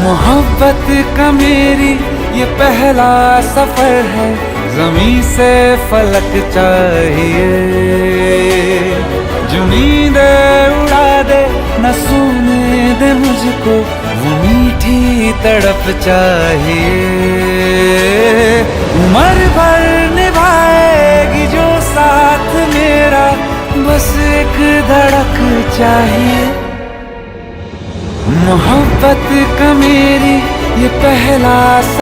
मोहब्बत का मेरी ये पहला सफर है, ज़मीं से फलक चाहिए। जो नींदे उड़ा दे न सोने दे मुझको, वो मीठी तड़प चाहिए। उम्र भर निभाएगी जो साथ मेरा, बस एक धड़क चाहिए। मोहब्बत का मेरी ये पहला